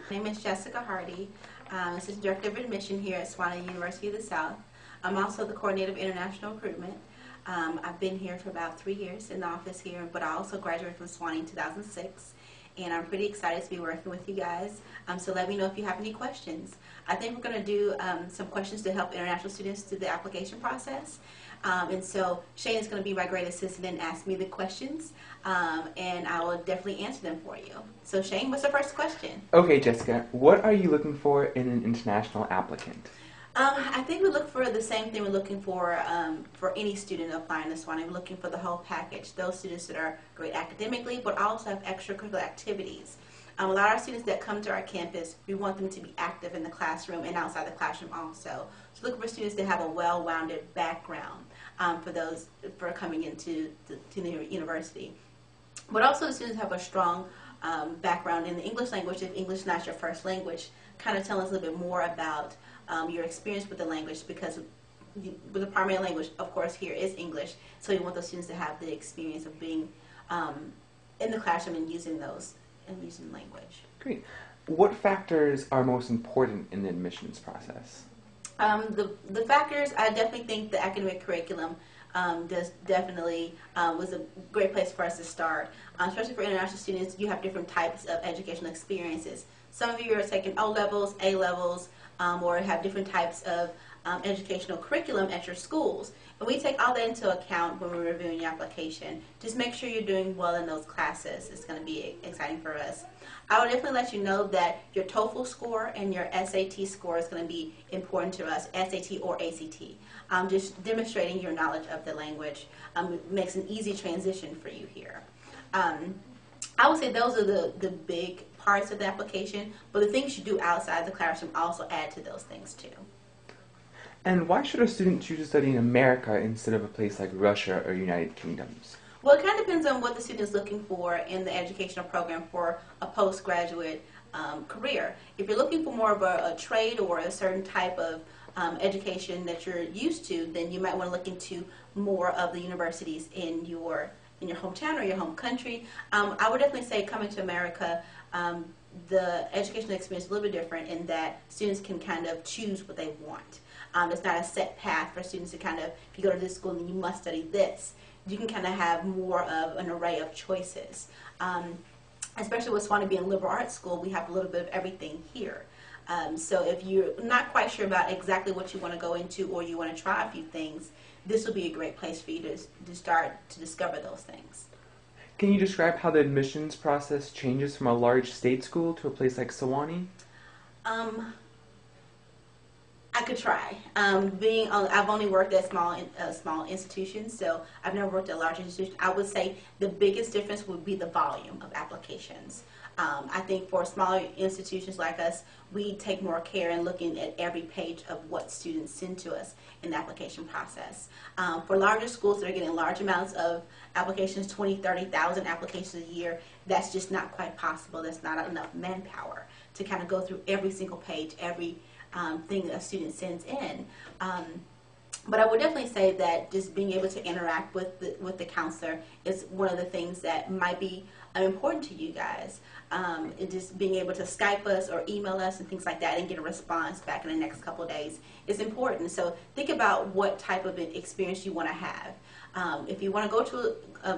My name is Jessica Hardy. Assistant Director of Admission here at Sewanee University of the South. I'm also the Coordinator of International Recruitment. I've been here for about 3 years in the office here, but I also graduated from Sewanee in 2006. And I'm pretty excited to be working with you guys. So let me know if you have any questions. I think we're going to do some questions to help international students through the application process. And so Shane is going to be my great assistant and ask me the questions, and I will definitely answer them for you. So Shane, what's the first question? Okay, Jessica, what are you looking for in an international applicant? I think we look for the same thing we're looking for any student applying this one. I'm looking for the whole package. Those students that are great academically, but also have extracurricular activities. A lot of our students that come to our campus, we want them to be active in the classroom and outside the classroom also. So looking for students that have a well-rounded background for coming into the university. But also the students have a strong background in the English language. If English is not your first language, kind of tell us a little bit more about your experience with the language, because with the primary language, of course, here is English. So you want those students to have the experience of being in the classroom and using language. Great. What factors are most important in the admissions process? The factors, I definitely think the academic curriculum was a great place for us to start. Especially for international students, you have different types of educational experiences. Some of you are taking O-levels, A-levels, or have different types of educational curriculum at your schools. And we take all that into account when we're reviewing your application. Just make sure you're doing well in those classes. It's going to be exciting for us. I would definitely let you know that your TOEFL score and your SAT score is going to be important to us, SAT or ACT. Just demonstrating your knowledge of the language makes an easy transition for you here. I would say those are the big parts of the application, but the things you do outside the classroom also add to those things too. And why should a student choose to study in America instead of a place like Russia or United Kingdoms? Well, it kind of depends on what the student is looking for in the educational program for a postgraduate career. If you're looking for more of a trade or a certain type of education that you're used to, then you might want to look into more of the universities in your hometown or your home country. I would definitely say coming to America, the educational experience is a little bit different in that students can kind of choose what they want. It's not a set path for students to kind of, if you go to this school, then you must study this. You can kind of have more of an array of choices. Especially with Sewanee being a liberal arts school, we have a little bit of everything here. So if you're not quite sure about exactly what you want to go into, or you want to try a few things, this will be a great place for you to start to discover those things. Can you describe how the admissions process changes from a large state school to a place like Sewanee? I could try. I've only worked at small institutions, so I've never worked at a large institution. I would say the biggest difference would be the volume of applications. I think for smaller institutions like us, we take more care in looking at every page of what students send to us in the application process. For larger schools that are getting large amounts of applications, 20, 30,000 applications a year, that's just not quite possible. There's not enough manpower to kind of go through every single page, every thing a student sends in. But I would definitely say that just being able to interact with the counselor is one of the things that might be important to you guys. Just being able to Skype us or email us and things like that and get a response back in the next couple of days is important. So think about what type of an experience you want to have. If you want to go to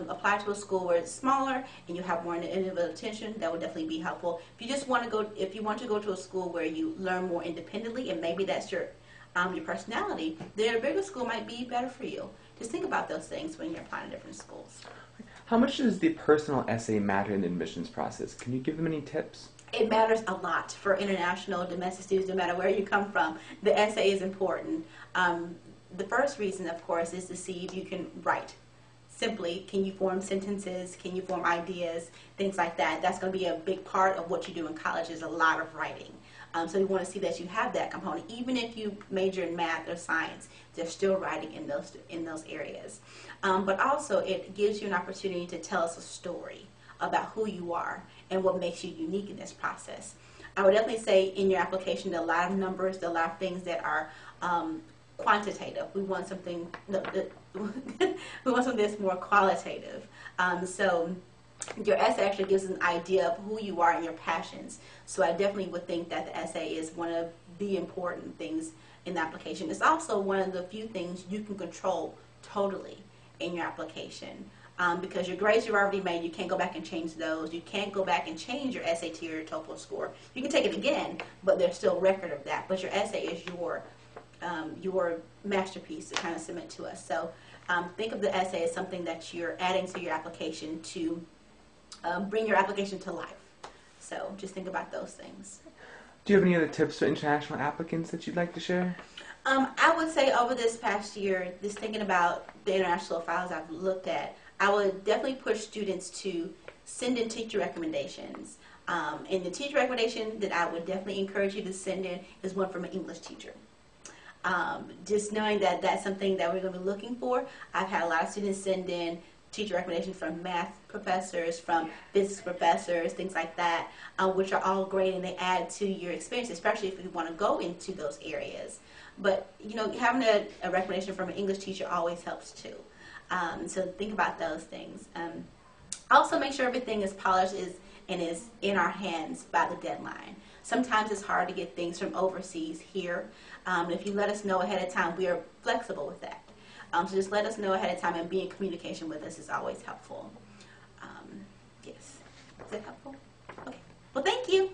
apply to a school where it's smaller and you have more individual attention, that would definitely be helpful. If you want to go to a school where you learn more independently, and maybe that's your personality, then a bigger school might be better for you. Just think about those things when you're applying to different schools. How much does the personal essay matter in the admissions process? Can you give them any tips? It matters a lot for international, domestic students, no matter where you come from. The essay is important. The first reason, of course, is to see if you can write. Simply, can you form sentences? Can you form ideas? Things like that. That's going to be a big part of what you do in college, is a lot of writing. So you want to see that you have that component. Even if you major in math or science, they're still writing in those areas. But also, it gives you an opportunity to tell us a story about who you are and what makes you unique in this process. I would definitely say in your application, there are a lot of numbers, there are a lot of things that are quantitative. We want something we want something that's more qualitative. So your essay actually gives an idea of who you are and your passions. So I definitely would think that the essay is one of the important things in the application. It's also one of the few things you can control totally in your application. Because your grades you've already made, you can't go back and change those. You can't go back and change your SAT or your TOEFL score. You can take it again, but there's still a record of that. But your essay is your masterpiece to kind of submit to us. So think of the essay as something that you're adding to your application to bring your application to life. So just think about those things. Do you have any other tips for international applicants that you'd like to share? I would say over this past year, just thinking about the international files I've looked at, I would definitely push students to send in teacher recommendations. And the teacher recommendation that I would definitely encourage you to send in is one from an English teacher. Just knowing that that's something that we're going to be looking for. I've had a lot of students send in teacher recommendations from math professors, from physics professors, things like that, which are all great and they add to your experience, especially if you want to go into those areas. But, you know, having a recommendation from an English teacher always helps too. So think about those things. Also make sure everything is polished and is in our hands by the deadline. Sometimes it's hard to get things from overseas here. If you let us know ahead of time, we are flexible with that. So just let us know ahead of time and be in communication with us is always helpful. Yes. Is that helpful? Okay. Well, thank you.